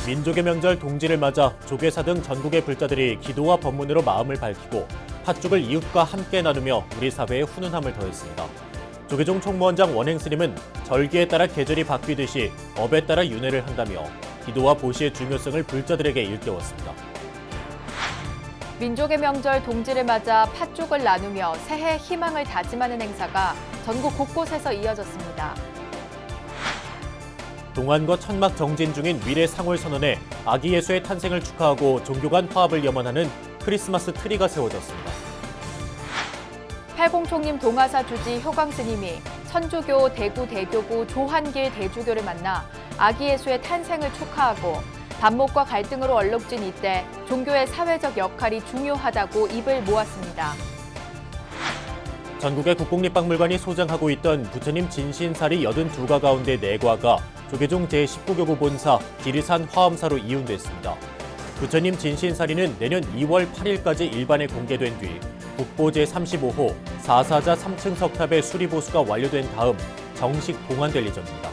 민족의 명절 동지를 맞아 조계사 등 전국의 불자들이 기도와 법문으로 마음을 밝히고 팥죽을 이웃과 함께 나누며 우리 사회에 훈훈함을 더했습니다. 조계종 총무원장 원행스님은 절기에 따라 계절이 바뀌듯이 업에 따라 윤회를 한다며 기도와 보시의 중요성을 불자들에게 일깨웠습니다. 민족의 명절 동지를 맞아 팥죽을 나누며 새해 희망을 다짐하는 행사가 전국 곳곳에서 이어졌습니다. 동안과 천막 정진 중인 위례 상월선언에 아기 예수의 탄생을 축하하고 종교 간 화합을 염원하는 크리스마스 트리가 세워졌습니다. 팔공총림 동아사 주지 효광 스님이 천주교 대구 대교구 조한길 대주교를 만나 아기 예수의 탄생을 축하하고 반목과 갈등으로 얼룩진 이때 종교의 사회적 역할이 중요하다고 입을 모았습니다. 전국의 국공립박물관이 소장하고 있던 부처님 진신살이 82가 가운데 4과가 조계종 제19교구 본사 지리산 화엄사로 이윤됐습니다. 부처님 진신살이는 내년 2월 8일까지 일반에 공개된 뒤 국보 제35호 4사자 3층 석탑의 수리 보수가 완료된 다음 정식 봉안될 예정입니다.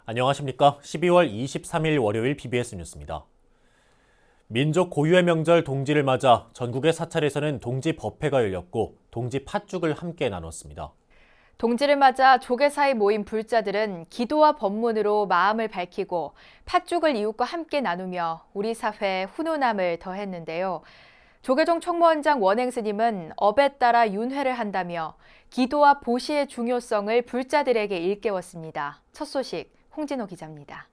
안녕하십니까? 12월 23일 월요일 BBS 뉴스입니다. 민족 고유의 명절 동지를 맞아 전국의 사찰에서는 동지 법회가 열렸고 동지 팥죽을 함께 나눴습니다. 동지를 맞아 조계사에 모인 불자들은 기도와 법문으로 마음을 밝히고 팥죽을 이웃과 함께 나누며 우리 사회에 훈훈함을 더했는데요. 조계종 총무원장 원행스님은 업에 따라 윤회를 한다며 기도와 보시의 중요성을 불자들에게 일깨웠습니다. 첫 소식 홍진호 기자입니다.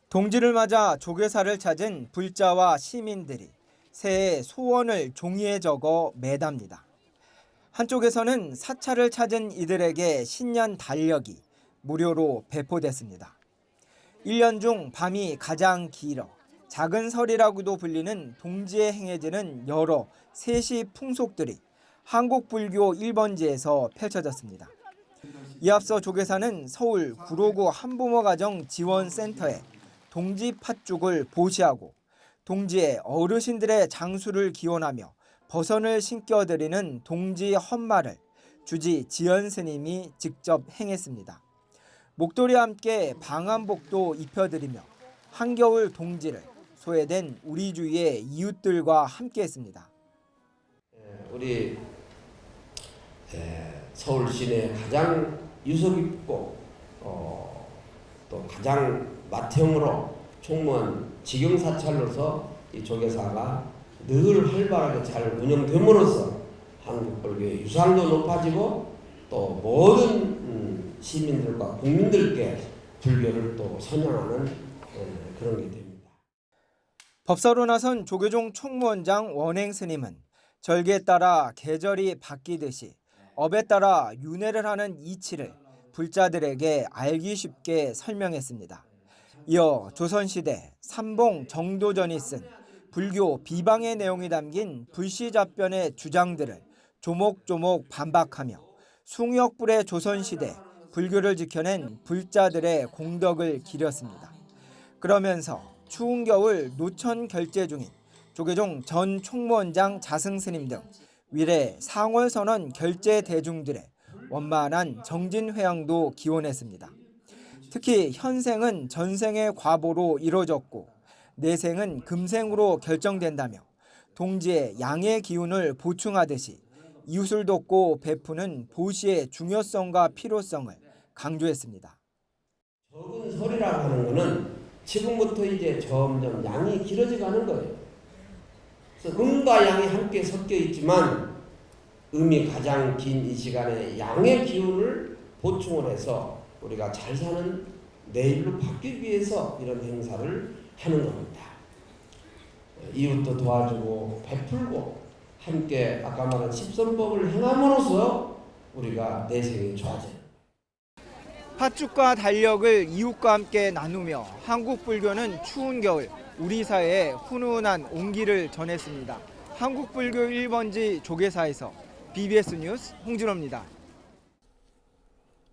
동지를 맞아 조계사를 찾은 불자와 시민들이 새해 소원을 종이에 적어 매답니다. 한쪽에서는 사찰을 찾은 이들에게 신년 달력이 무료로 배포됐습니다. 1년 중 밤이 가장 길어 작은 설이라고도 불리는 동지에 행해지는 여러 세시 풍속들이 한국 불교 1번지에서 펼쳐졌습니다. 이 앞서 조계사는 서울 구로구 한부모 가정 지원센터에 동지 팥죽을 보시하고 동지의 어르신들의 장수를 기원하며 버선을 신겨드리는 동지 헌말을 주지 지연 스님이 직접 행했습니다. 목도리와 함께 방한복도 입혀드리며 한겨울 동지를 소외된 우리 주위의 이웃들과 함께했습니다. 우리 서울 시내 가장 유서 깊고 또 가장 맏형으로 총무원 직영사찰로서 이 조계사가 늘 활발하게 잘 운영됨으로써 한국 불교의 유상도 높아지고 또 모든 시민들과 국민들께 불교를 또 선양하는 그런 게 됩니다. 법사로 나선 조계종 총무원장 원행스님은 절기에 따라 계절이 바뀌듯이 업에 따라 윤회를 하는 이치를 불자들에게 알기 쉽게 설명했습니다. 이어 조선시대 삼봉 정도전이 쓴 불교 비방의 내용이 담긴 불시잡변의 주장들을 조목조목 반박하며 숭역불의 조선시대 불교를 지켜낸 불자들의 공덕을 기렸습니다. 그러면서 추운 겨울 노천 결제 중인 조계종 전 총무원장 자승스님 등 위례 상월선언 결제 대중들의 원만한 정진회양도 기원했습니다. 특히 현생은 전생의 과보로 이루어졌고 내생은 금생으로 결정된다며 동지의 양의 기운을 보충하듯이 이웃을 돕고 베푸는 보시의 중요성과 필요성을 강조했습니다. 적은 설이라고 하는 것은 지금부터 이제 점점 양이 길어져 가는 거예요. 그래서 음과 양이 함께 섞여 있지만 음이 가장 긴 이 시간에 양의 기운을 보충을 해서 우리가 잘 사는 내일로 바뀌기 위해서 이런 행사를 하는 겁니다. 이웃도 도와주고 베풀고 함께 아까 말한 십선법을 행함으로써 우리가 내생이 좋아져요. 팥죽과 달력을 이웃과 함께 나누며 한국 불교는 추운 겨울 우리 사회에 훈훈한 온기를 전했습니다. 한국 불교 1번지 조계사에서 BBS 뉴스 홍진호입니다.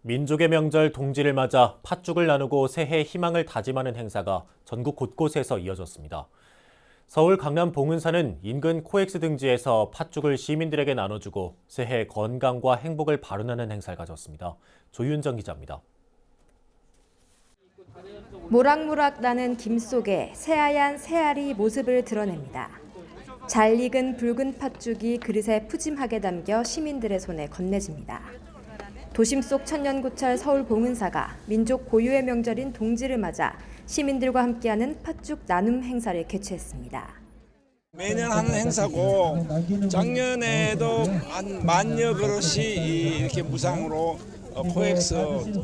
민족의 명절 동지를 맞아 팥죽을 나누고 새해 희망을 다짐하는 행사가 전국 곳곳에서 이어졌습니다. 서울 강남 봉은사는 인근 코엑스 등지에서 팥죽을 시민들에게 나눠주고 새해 건강과 행복을 바로나는 행사를 가졌습니다. 조윤정 기자입니다. 모락모락 나는 김 속에 새하얀 새알이 모습을 드러냅니다. 잘 익은 붉은 팥죽이 그릇에 푸짐하게 담겨 시민들의 손에 건네집니다. 도심 속 천년고찰 서울 봉은사가 민족 고유의 명절인 동지를 맞아 시민들과 함께하는 팥죽 나눔 행사를 개최했습니다. 매년 하는 행사고 작년에도 한 만여 그릇이 이렇게 무상으로 코엑스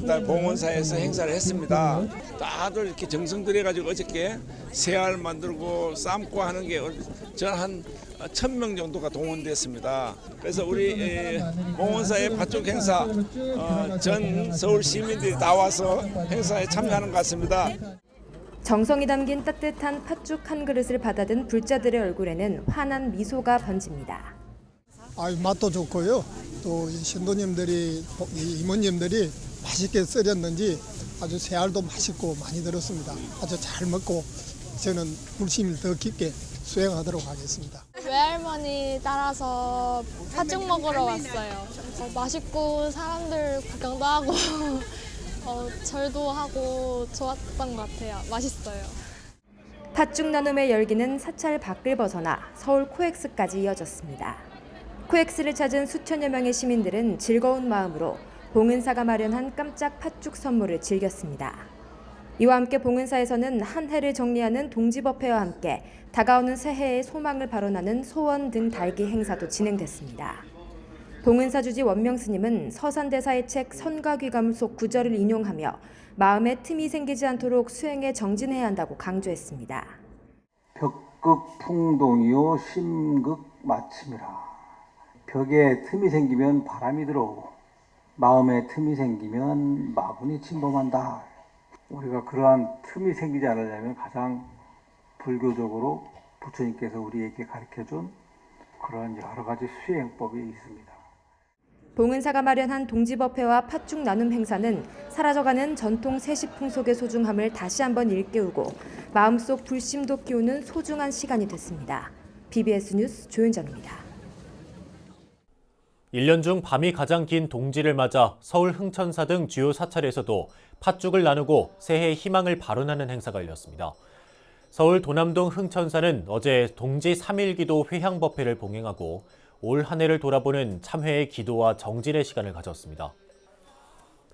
그다음 봉원사에서 행사를 했습니다. 다들 이렇게 정성 들여가지고 어저께 새알 만들고 삶고 하는 게 전 한 1,000명 정도가 동원됐습니다. 그래서 우리 봉원사의 팥죽 행사 전 서울 시민들이 나와서 행사에 참여하는 것 같습니다. 정성이 담긴 따뜻한 팥죽 한 그릇을 받아든 불자들의 얼굴에는 환한 미소가 번집니다. 맛도 좋고요. 또 신도님들이 이모님들이 맛있게 썰었는지 아주 새알도 맛있고 많이 들었습니다. 아주 잘 먹고 저는 불심을 더 깊게 수행하도록 하겠습니다. 외할머니 따라서 팥죽 먹으러 왔어요. 맛있고 사람들 구경도 하고 절도 하고 좋았던 것 같아요. 맛있어요. 팥죽 나눔의 열기는 사찰 밖을 벗어나 서울 코엑스까지 이어졌습니다. 코엑스를 찾은 수천여 명의 시민들은 즐거운 마음으로 봉은사가 마련한 깜짝 팥죽 선물을 즐겼습니다. 이와 함께 봉은사에서는 한 해를 정리하는 동지법회와 함께 다가오는 새해의 소망을 발언하는 소원 등 달기 행사도 진행됐습니다. 봉은사 주지 원명스님은 서산대사의 책 선과귀감 속 구절을 인용하며 마음에 틈이 생기지 않도록 수행에 정진해야 한다고 강조했습니다. 벽극 풍동이요 심극 마침이라. 벽에 틈이 생기면 바람이 들어오고 마음에 틈이 생기면 마군이 침범한다. 우리가 그러한 틈이 생기지 않으려면 가장 불교적으로 부처님께서 우리에게 가르쳐준 그런 여러 가지 수행법이 있습니다. 봉은사가 마련한 동지법회와 팥죽 나눔 행사는 사라져가는 전통 세시풍속의 소중함을 다시 한번 일깨우고 마음속 불심도 키우는 소중한 시간이 됐습니다. BBS 뉴스 조윤정입니다. 1년 중 밤이 가장 긴 동지를 맞아 서울 흥천사 등 주요 사찰에서도 팥죽을 나누고 새해의 희망을 발언하는 행사가 열렸습니다. 서울 도남동 흥천사는 어제 동지 3일 기도 회향법회를 봉행하고 올 한 해를 돌아보는 참회의 기도와 정진의 시간을 가졌습니다.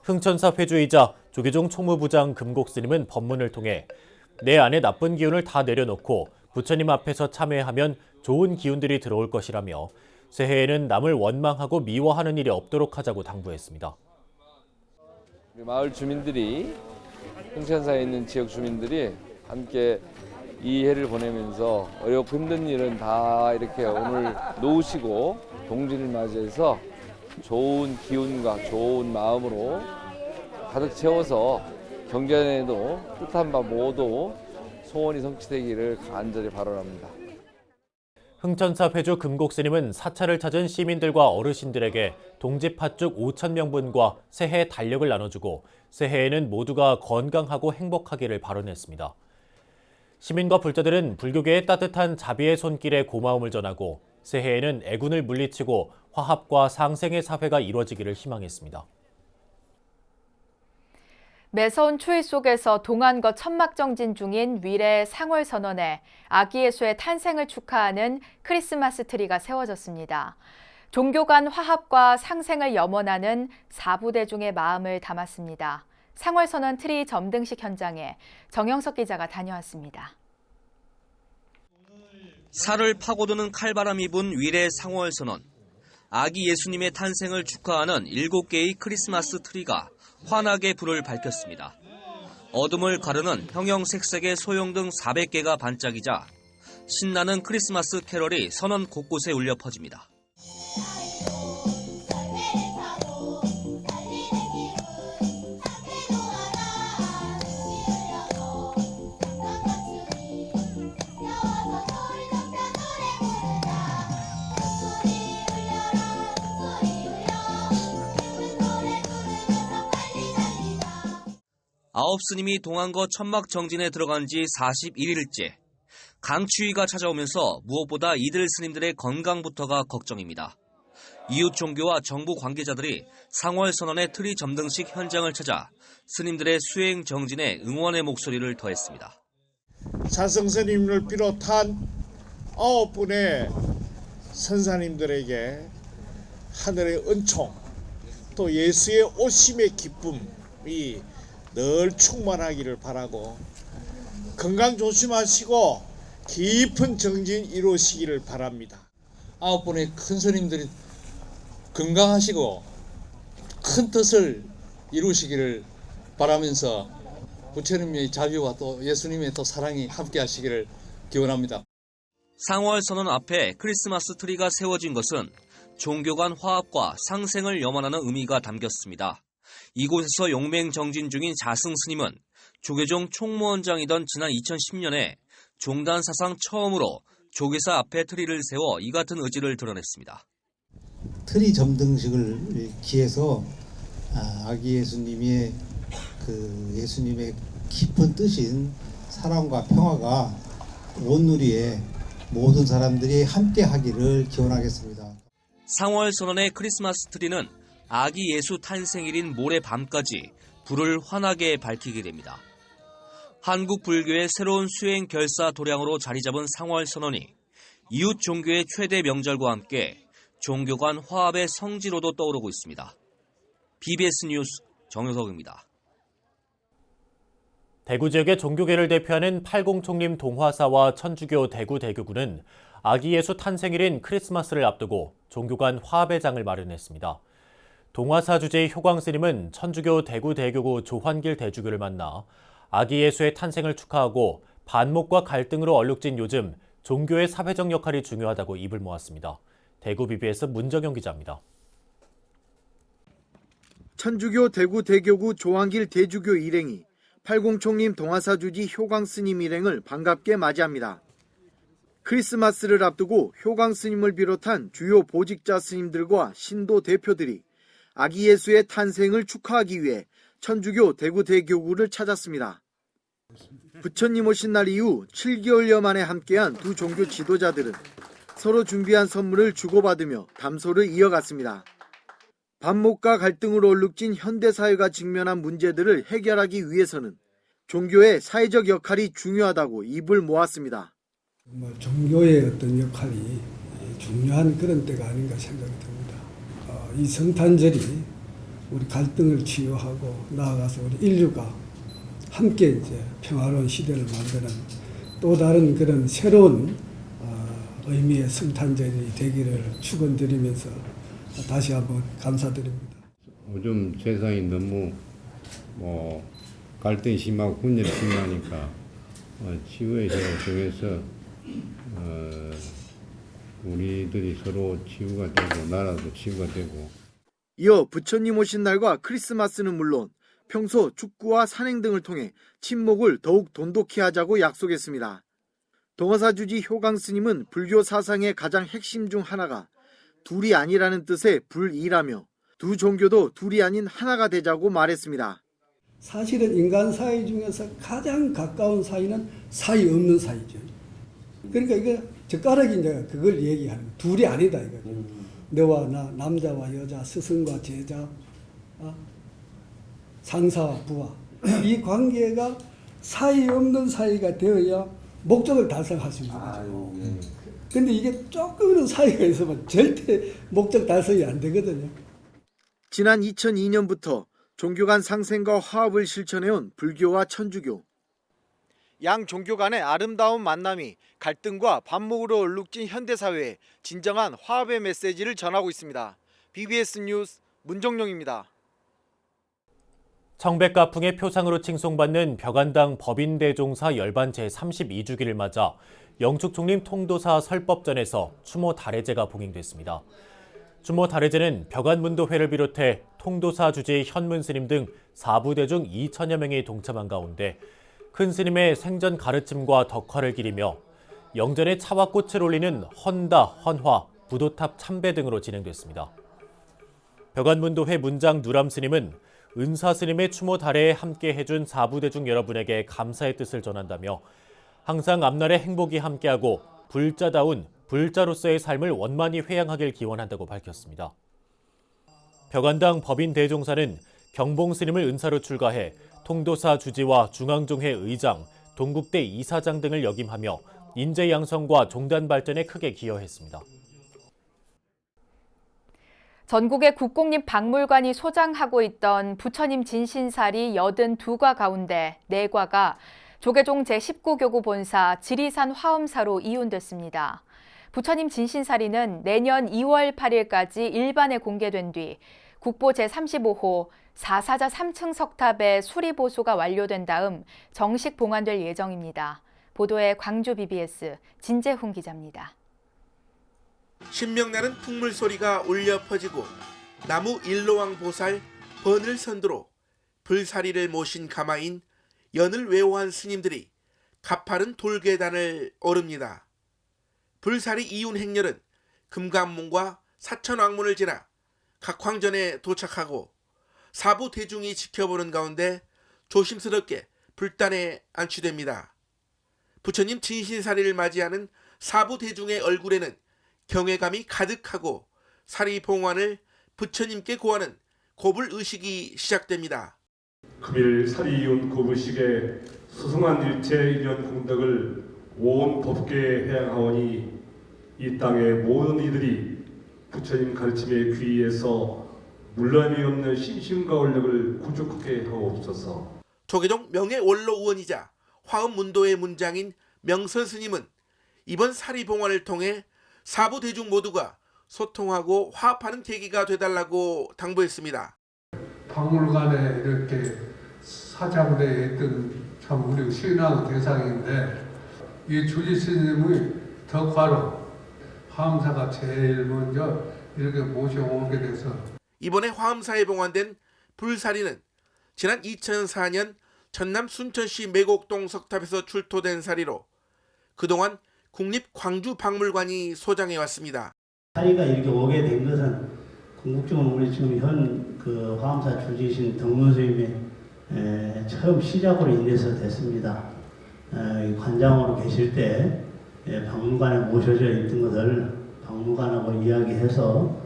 흥천사 회주이자 조계종 총무부장 금곡스님은 법문을 통해 내 안에 나쁜 기운을 다 내려놓고 부처님 앞에서 참회하면 좋은 기운들이 들어올 것이라며 새해에는 남을 원망하고 미워하는 일이 없도록 하자고 당부했습니다. 우리 마을 주민들이 흥천사에 있는 지역 주민들이 함께 이 해를 보내면서 어렵고 힘든 일은 다 이렇게 오늘 놓으시고 동지를 맞이해서 좋은 기운과 좋은 마음으로 가득 채워서 경전에도 뜻한 바 모두 소원이 성취되기를 간절히 바라랍니다. 흥천사 회주 금곡스님은 사찰을 찾은 시민들과 어르신들에게 동지 팥죽 5,000명분과 새해 달력을 나눠주고 새해에는 모두가 건강하고 행복하기를 발언했습니다. 시민과 불자들은 불교계의 따뜻한 자비의 손길에 고마움을 전하고 새해에는 애군을 물리치고 화합과 상생의 사회가 이루어지기를 희망했습니다. 매서운 추위 속에서 동안거 천막정진 중인 위례 상월선원에 아기 예수의 탄생을 축하하는 크리스마스 트리가 세워졌습니다. 종교 간 화합과 상생을 염원하는 사부대중의 마음을 담았습니다. 상월선원 트리 점등식 현장에 정영석 기자가 다녀왔습니다. 살을 파고드는 칼바람이 분 위례 상월선원. 아기 예수님의 탄생을 축하하는 7개의 크리스마스 트리가 환하게 불을 밝혔습니다. 어둠을 가르는 형형색색의 소형등 400개가 반짝이자 신나는 크리스마스 캐럴이 선원 곳곳에 울려 퍼집니다. 아홉 스님이 동안거 천막 정진에 들어간 지 41일째. 강추위가 찾아오면서 무엇보다 이들 스님들의 건강부터가 걱정입니다. 이웃 종교와 정부 관계자들이 상월선언의 트리 점등식 현장을 찾아 스님들의 수행 정진에 응원의 목소리를 더했습니다. 사성스님을 비롯한 9분의 선사님들에게 하늘의 은총, 또 예수의 오심의 기쁨이 늘 충만하기를 바라고 건강 조심하시고 깊은 정진 이루시기를 바랍니다. 9분의 큰 스님들이 건강하시고 큰 뜻을 이루시기를 바라면서 부처님의 자비와 또 예수님의 또 사랑이 함께 하시기를 기원합니다. 상월선언 앞에 크리스마스 트리가 세워진 것은 종교 간 화합과 상생을 염원하는 의미가 담겼습니다. 이곳에서 용맹 정진 중인 자승 스님은 조계종 총무원장이던 지난 2010년에 종단 사상 처음으로 조계사 앞에 트리를 세워 이 같은 의지를 드러냈습니다. 트리 점등식을 기해서 아기 예수님의 예수님의 깊은 뜻인 사랑과 평화가 온 누리에 모든 사람들이 함께 하기를 기원하겠습니다. 상월선언의 크리스마스 트리는 아기 예수 탄생일인 모레 밤까지 불을 환하게 밝히게 됩니다. 한국 불교의 새로운 수행 결사 도량으로 자리 잡은 상월선언이 이웃 종교의 최대 명절과 함께 종교 간 화합의 성지로도 떠오르고 있습니다. BBS 뉴스 정효석입니다. 대구 지역의 종교계를 대표하는 팔공총림 동화사와 천주교 대구 대교구는 아기 예수 탄생일인 크리스마스를 앞두고 종교 간 화합의 장을 마련했습니다. 동화사 주제의 효광 스님은 천주교 대구 대교구 조환길 대주교를 만나 아기 예수의 탄생을 축하하고 반목과 갈등으로 얼룩진 요즘 종교의 사회적 역할이 중요하다고 입을 모았습니다. 대구 BBS 문정영 기자입니다. 천주교 대구 대교구 조환길 대주교 일행이 팔공총림 동화사 주지 효광 스님 일행을 반갑게 맞이합니다. 크리스마스를 앞두고 효광 스님을 비롯한 주요 보직자 스님들과 신도 대표들이 아기 예수의 탄생을 축하하기 위해 천주교 대구 대교구를 찾았습니다. 부처님 오신 날 이후 7개월여 만에 함께한 두 종교 지도자들은 서로 준비한 선물을 주고받으며 담소를 이어갔습니다. 반목과 갈등으로 얼룩진 현대사회가 직면한 문제들을 해결하기 위해서는 종교의 사회적 역할이 중요하다고 입을 모았습니다. 종교의 어떤 역할이 중요한 그런 때가 아닌가 생각이 듭니다. 이 성탄절이 우리 갈등을 치유하고 나아가서 우리 인류가 함께 이제 평화로운 시대를 만드는 또 다른 그런 새로운 의미의 성탄절이 되기를 축원드리면서 다시 한번 감사드립니다. 요즘 세상이 너무 갈등이 심하고 분열이 심하니까 치유의 시간을 정해서 우리들이 서로 치유가 되고 나라도 치유가 되고. 이어 부처님 오신 날과 크리스마스는 물론 평소 축구와 산행 등을 통해 친목을 더욱 돈독히 하자고 약속했습니다. 동화사 주지 효광 스님은 불교 사상의 가장 핵심 중 하나가 둘이 아니라는 뜻의 불이라며 두 종교도 둘이 아닌 하나가 되자고 말했습니다. 사실은 인간 사이 중에서 가장 가까운 사이는 사이 없는 사이죠. 그러니까 이거 젓가락이 이제 그걸 얘기하는 거예요. 둘이 아니다 이거죠. 너와 나, 남자와 여자, 스승과 제자, 상사와 부하. 이 관계가 사이 없는 사이가 되어야 목적을 달성할 수 있는 거죠. 근데 이게 조금이라도 사이가 있으면 절대 목적 달성이 안 되거든요. 지난 2002년부터 종교 간 상생과 화합을 실천해온 불교와 천주교. 양 종교 간의 아름다운 만남이 갈등과 반목으로 얼룩진 현대사회에 진정한 화합의 메시지를 전하고 있습니다. BBS 뉴스 문정영입니다. 청백가풍의 표상으로 칭송받는 벽안당 법인대종사 열반 제32주기를 맞아 영축총림 통도사 설법전에서 추모 달해제가 봉행됐습니다. 추모 달해제는 벽안문도회를 비롯해 통도사 주제의 현문스님 등 4부대 중 2천여 명이 동참한 가운데 큰 스님의 생전 가르침과 덕화를 기리며 영전에 차와 꽃을 올리는 헌다, 헌화, 부도탑 참배 등으로 진행됐습니다. 벽안문도회 문장 누람 스님은 은사 스님의 추모 달해에 함께 해준 4부대 중 여러분에게 감사의 뜻을 전한다며 항상 앞날에 행복이 함께하고 불자다운 불자로서의 삶을 원만히 회양하길 기원한다고 밝혔습니다. 벽안당 법인대종사는 경봉스님을 은사로 출가해 통도사 주지와 중앙종회 의장, 동국대 이사장 등을 역임하며 인재 양성과 종단 발전에 크게 기여했습니다. 전국의 국공립 박물관이 소장하고 있던 부처님 진신사리 82과 가운데 4과가 조계종 제19교구 본사 지리산 화엄사로 이운됐습니다. 부처님 진신사리는 내년 2월 8일까지 일반에 공개된 뒤 국보 제35호 4사자 3층 석탑의 수리보수가 완료된 다음 정식 봉안될 예정입니다. 보도에 광주 BBS 진재훈 기자입니다. 신명나는 풍물소리가 울려 퍼지고 나무 일로왕 보살 번을 선두로 불사리를 모신 가마인 연을 외호한 스님들이 가파른 돌계단을 오릅니다. 불사리 이운 행렬은 금관문과 사천왕문을 지나 각황전에 도착하고 사부 대중이 지켜보는 가운데 조심스럽게 불단에 안치됩니다. 부처님 진신사리를 맞이하는 사부 대중의 얼굴에는 경외감이 가득하고 사리봉환을 부처님께 고하는 고불의식이 시작됩니다. 금일 사리이운 고불식의 수승한 일체 일련 공덕을 온 법계에 회양하오니 이 땅의 모든 이들이 부처님 가르침에 귀의해서 물러남이 없는 신심과 원력을 구축하게 하옵소서. 조계종 명예원로 의원이자 화엄문도의 문장인 명선 스님은 이번 사리봉환을 통해 사부 대중 모두가 소통하고 화합하는 계기가 되달라고 당부했습니다. 박물관에 이렇게 사장되어 있던 참 우리 신앙 대상인데 이 주지 스님의 덕화로 화엄사가 제일 먼저 이렇게 모셔오게 돼서 이번에 화엄사에 봉환된 불사리는 지난 2004년 전남 순천시 매곡동 석탑에서 출토된 사리로 그동안 국립광주박물관이 소장해 왔습니다. 사리가 이렇게 오게 된 것은 궁극적으로 우리 지금 현 그 화엄사 주지신 덕문스님의 처음 시작으로 인해서 됐습니다. 관장으로 계실 때 박물관에 모셔져 있던 것을 박물관하고 이야기해서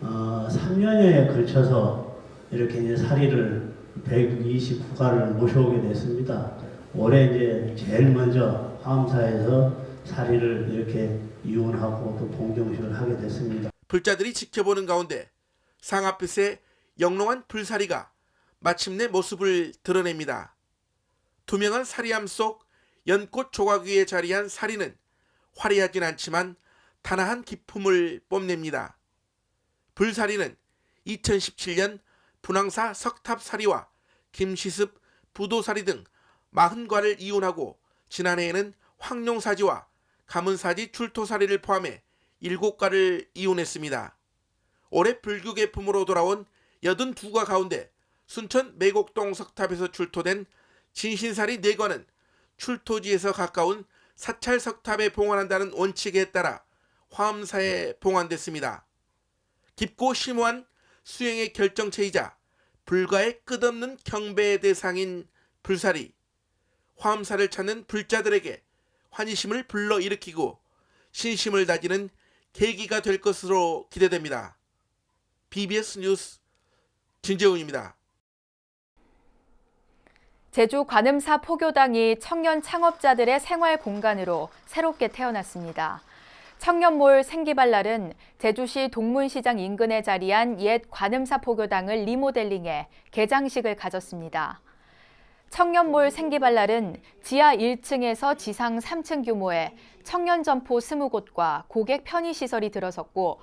3년여에 걸쳐서 이렇게 이제 사리를 129가를 모셔오게 됐습니다. 올해 이제 제일 먼저 화엄사에서 사리를 이렇게 이운하고 또 봉정식을 하게 됐습니다. 불자들이 지켜보는 가운데 상아빛의 영롱한 불사리가 마침내 모습을 드러냅니다. 투명한 사리암 속 연꽃 조각 위에 자리한 사리는 화려하진 않지만 단아한 기품을 뽐냅니다. 불사리는 2017년 분황사 석탑사리와 김시습 부도사리 등 40과를 이운하고 지난해에는 황룡사지와 가문사지 출토사리를 포함해 7과를 이운했습니다. 올해 불교계품으로 돌아온 82과 가운데 순천 매곡동 석탑에서 출토된 진신사리 4과는 출토지에서 가까운 사찰 석탑에 봉환한다는 원칙에 따라 화엄사에 봉환됐습니다. 깊고 심오한 수행의 결정체이자 불가의 끝없는 경배의 대상인 불사리, 화엄사를 찾는 불자들에게 환희심을 불러일으키고 신심을 다지는 계기가 될 것으로 기대됩니다. BBS 뉴스 진재훈입니다. 제주 관음사 포교당이 청년 창업자들의 생활 공간으로 새롭게 태어났습니다. 청년몰 생기발랄은 제주시 동문시장 인근에 자리한 옛 관음사 포교당을 리모델링해 개장식을 가졌습니다. 청년몰 생기발랄은 지하 1층에서 지상 3층 규모의 청년 점포 20곳과 고객 편의시설이 들어섰고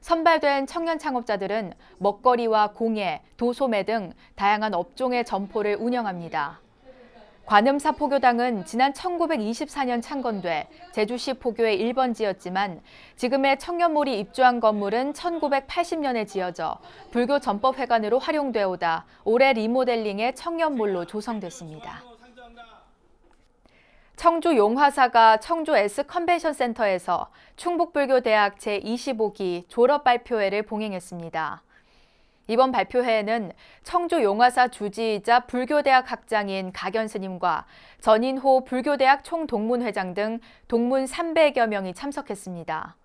선발된 청년 창업자들은 먹거리와 공예, 도소매 등 다양한 업종의 점포를 운영합니다. 관음사 포교당은 지난 1924년 창건돼 제주시 포교의 1번지였지만 지금의 청년몰이 입주한 건물은 1980년에 지어져 불교 전법회관으로 활용되어 오다 올해 리모델링해 청년몰로 조성됐습니다. 청주 용화사가 청주 S컨벤션센터에서 충북불교대학 제25기 졸업 발표회를 봉행했습니다. 이번 발표회에는 청주 용화사 주지이자 불교대학 학장인 각연 스님과 전인호 불교대학 총동문회장 등 동문 300여 명이 참석했습니다.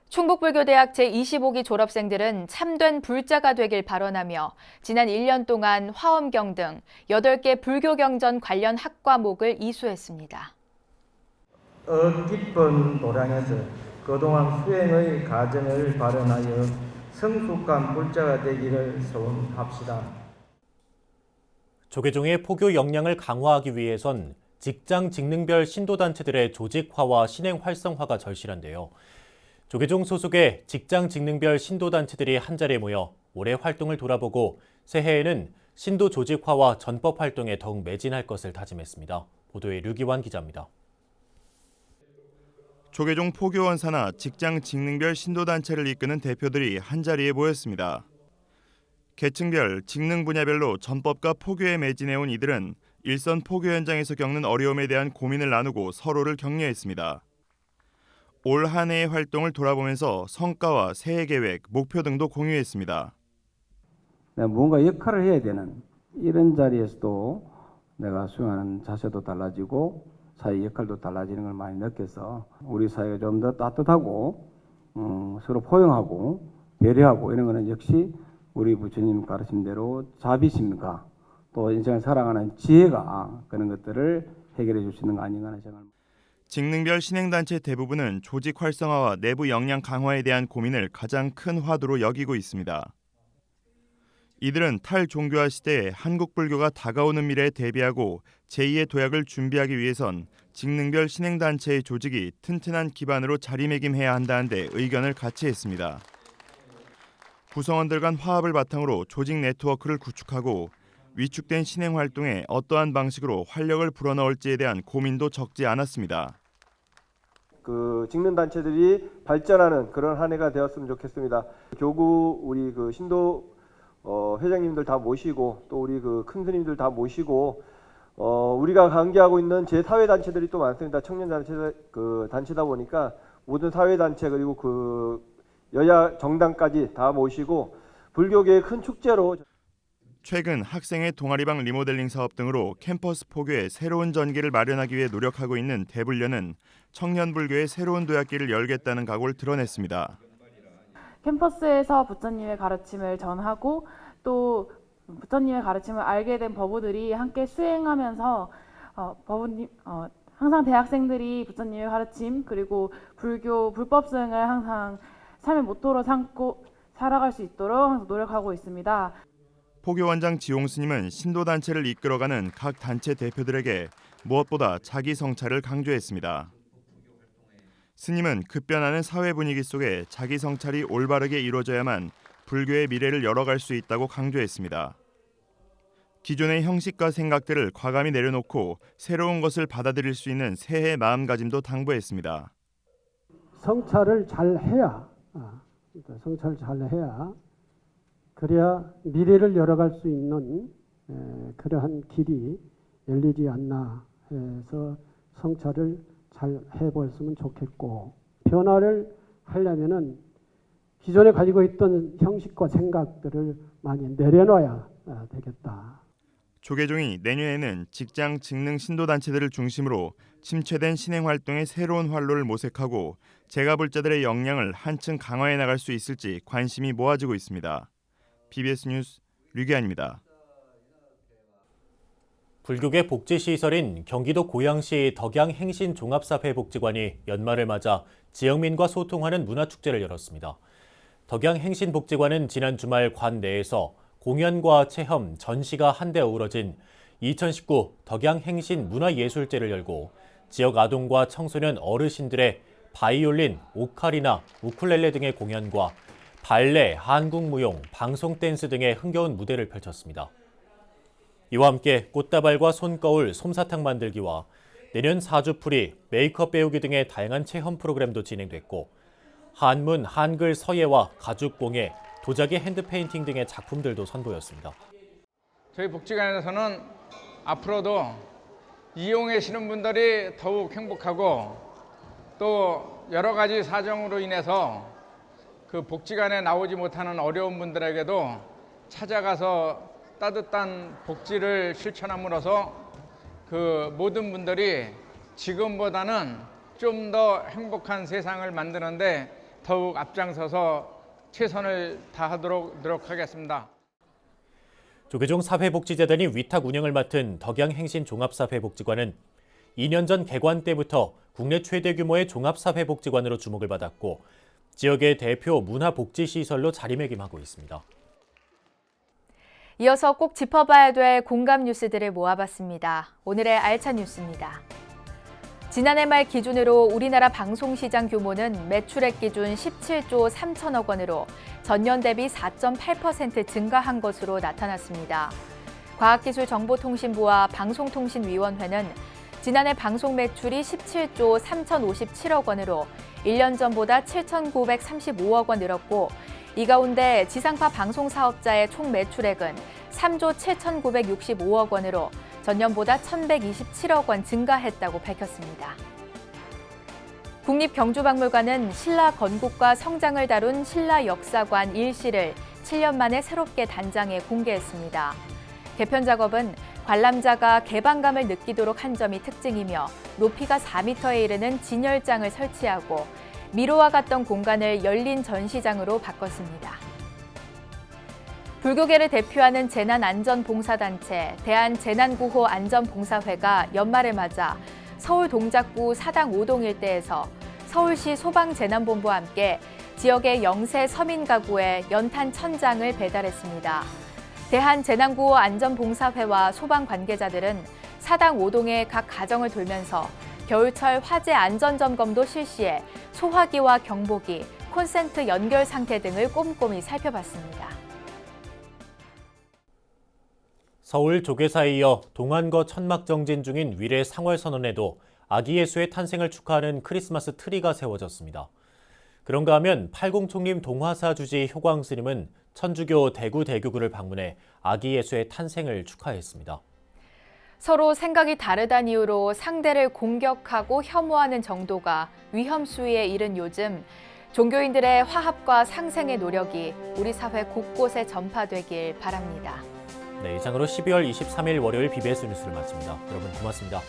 충북불교대학 제25기 졸업생들은 참된 불자가 되길 발언하며 지난 1년 동안 화엄경 등 8개 불교경전 관련 학과목을 이수했습니다. 뜻깊은 도량에서 그동안 수행의 과정을 발현하여 성숙한 불자가 되기를 소원합시다. 조계종의 포교 역량을 강화하기 위해선 직장 직능별 신도단체들의 조직화와 신행 활성화가 절실한데요. 조계종 소속의 직장 직능별 신도단체들이 한자리에 모여 올해 활동을 돌아보고 새해에는 신도 조직화와 전법 활동에 더욱 매진할 것을 다짐했습니다. 보도에 류기환 기자입니다. 조계종 포교원 산하 직장 직능별 신도단체를 이끄는 대표들이 한자리에 모였습니다. 계층별, 직능 분야별로 전법과 포교에 매진해온 이들은 일선 포교 현장에서 겪는 어려움에 대한 고민을 나누고 서로를 격려했습니다. 올 한 해의 활동을 돌아보면서 성과와 새해 계획, 목표 등도 공유했습니다. 내가 뭔가 역할을 해야 되는 이런 자리에서도 내가 수행하는 자세도 달라지고 사회 역할도 달라지는 걸 많이 느껴서 우리 사회가 좀 더 따뜻하고 서로 포용하고 배려하고 이런 거는 역시 우리 부처님 가르침대로 자비심과 또 인생을 살아가는 지혜가 그런 것들을 해결해 줄 수 있는 거 아닌가 하는 생각을. 직능별 신행단체 대부분은 조직 활성화와 내부 역량 강화에 대한 고민을 가장 큰 화두로 여기고 있습니다. 이들은 탈종교화 시대에 한국 불교가 다가오는 미래에 대비하고 제2의 도약을 준비하기 위해선 직능별 신행단체의 조직이 튼튼한 기반으로 자리매김해야 한다는 데 의견을 같이 했습니다. 구성원들 간 화합을 바탕으로 조직 네트워크를 구축하고 위축된 신행 활동에 어떠한 방식으로 활력을 불어넣을지에 대한 고민도 적지 않았습니다. 직능 단체들이 발전하는 그런 한 해가 되었으면 좋겠습니다. 교구 우리 신도 회장님들 다 모시고 또 우리 큰 스님들 다 모시고 우리가 관계하고 있는 제 사회 단체들이 또 많습니다. 청년 단체다 보니까 모든 사회 단체 그리고 여야 정당까지 다 모시고 불교계의 큰 축제로. 최근 학생의 동아리방 리모델링 사업 등으로 캠퍼스 포교의 새로운 전기를 마련하기 위해 노력하고 있는 대불련은 청년 불교의 새로운 도약길을 열겠다는 각오를 드러냈습니다. 캠퍼스에서 부처님의 가르침을 전하고 또 부처님의 가르침을 알게 된 법우들이 함께 수행하면서 항상 대학생들이 부처님의 가르침 그리고 불교 불법승을 항상 삶의 모토로 삼고 살아갈 수 있도록 항상 노력하고 있습니다. 포교원장 지용 스님은 신도단체를 이끌어가는 각 단체 대표들에게 무엇보다 자기 성찰을 강조했습니다. 스님은 급변하는 사회 분위기 속에 자기 성찰이 올바르게 이루어져야만 불교의 미래를 열어갈 수 있다고 강조했습니다. 기존의 형식과 생각들을 과감히 내려놓고 새로운 것을 받아들일 수 있는 새해 마음가짐도 당부했습니다. 성찰을 잘 해야 그래야 미래를 열어갈 수 있는 그러한 길이 열리지 않나 해서 성찰을 잘 해보았으면 좋겠고, 변화를 하려면은 기존에 가지고 있던 형식과 생각들을 많이 내려놔야 되겠다. 조계종이 내년에는 직장 직능 신도단체들을 중심으로 침체된 신행활동의 새로운 활로를 모색하고 제가불자들의 역량을 한층 강화해 나갈 수 있을지 관심이 모아지고 있습니다. BBS 뉴스 류기환입니다. 불교계 복지시설인 경기도 고양시 덕양행신종합사회복지관이 연말을 맞아 지역민과 소통하는 문화축제를 열었습니다. 덕양행신복지관은 지난 주말 관 내에서 공연과 체험, 전시가 한데 어우러진 2019 덕양행신 문화예술제를 열고 지역 아동과 청소년 어르신들의 바이올린, 오카리나, 우쿨렐레 등의 공연과 발레, 한국무용, 방송댄스 등의 흥겨운 무대를 펼쳤습니다. 이와 함께 꽃다발과 손거울, 솜사탕 만들기와 내년 사주풀이, 메이크업 배우기 등의 다양한 체험 프로그램도 진행됐고 한문, 한글 서예와 가죽공예, 도자기 핸드페인팅 등의 작품들도 선보였습니다. 저희 복지관에서는 앞으로도 이용하시는 분들이 더욱 행복하고 또 여러 가지 사정으로 인해서 그 복지관에 나오지 못하는 어려운 분들에게도 찾아가서 따뜻한 복지를 실천함으로써 그 모든 분들이 지금보다는 좀 더 행복한 세상을 만드는데 더욱 앞장서서 최선을 다하도록 노력하겠습니다. 조계종 사회복지재단이 위탁 운영을 맡은 덕양행신종합사회복지관은 2년 전 개관 때부터 국내 최대 규모의 종합사회복지관으로 주목을 받았고 지역의 대표 문화복지시설로 자리매김하고 있습니다. 이어서 꼭 짚어봐야 될 공감 뉴스들을 모아봤습니다. 오늘의 알찬 뉴스입니다. 지난해 말 기준으로 우리나라 방송시장 규모는 매출액 기준 17조 3천억 원으로 전년 대비 4.8% 증가한 것으로 나타났습니다. 과학기술정보통신부와 방송통신위원회는 지난해 방송 매출이 17조 3,057억 원으로 1년 전보다 7,935억 원 늘었고 이 가운데 지상파 방송사업자의 총 매출액은 3조 7,965억 원으로 전년보다 1,127억 원 증가했다고 밝혔습니다. 국립경주박물관은 신라 건국과 성장을 다룬 신라 역사관 1시를 7년 만에 새롭게 단장해 공개했습니다. 개편 작업은 관람자가 개방감을 느끼도록 한 점이 특징이며 높이가 4m에 이르는 진열장을 설치하고 미로와 같던 공간을 열린 전시장으로 바꿨습니다. 불교계를 대표하는 재난안전봉사단체 대한재난구호안전봉사회가 연말을 맞아 서울 동작구 사당 5동 일대에서 서울시 소방재난본부와 함께 지역의 영세 서민 가구에 연탄 1,000장을 배달했습니다. 대한재난구호안전봉사회와 소방 관계자들은 사당 5동의 각 가정을 돌면서 겨울철 화재 안전점검도 실시해 소화기와 경보기, 콘센트 연결 상태 등을 꼼꼼히 살펴봤습니다. 서울 조계사에 이어 동안거 천막 정진 중인 위례 상월선원에도 아기 예수의 탄생을 축하하는 크리스마스 트리가 세워졌습니다. 그런가 하면 팔공총림 동화사 주지 효광 스님은 천주교 대구 대교구를 방문해 아기 예수의 탄생을 축하했습니다. 서로 생각이 다르다는 이유로 상대를 공격하고 혐오하는 정도가 위험 수위에 이른 요즘 종교인들의 화합과 상생의 노력이 우리 사회 곳곳에 전파되길 바랍니다. 네, 이상으로 12월 23일 월요일 BBS 뉴스를 마칩니다. 여러분 고맙습니다.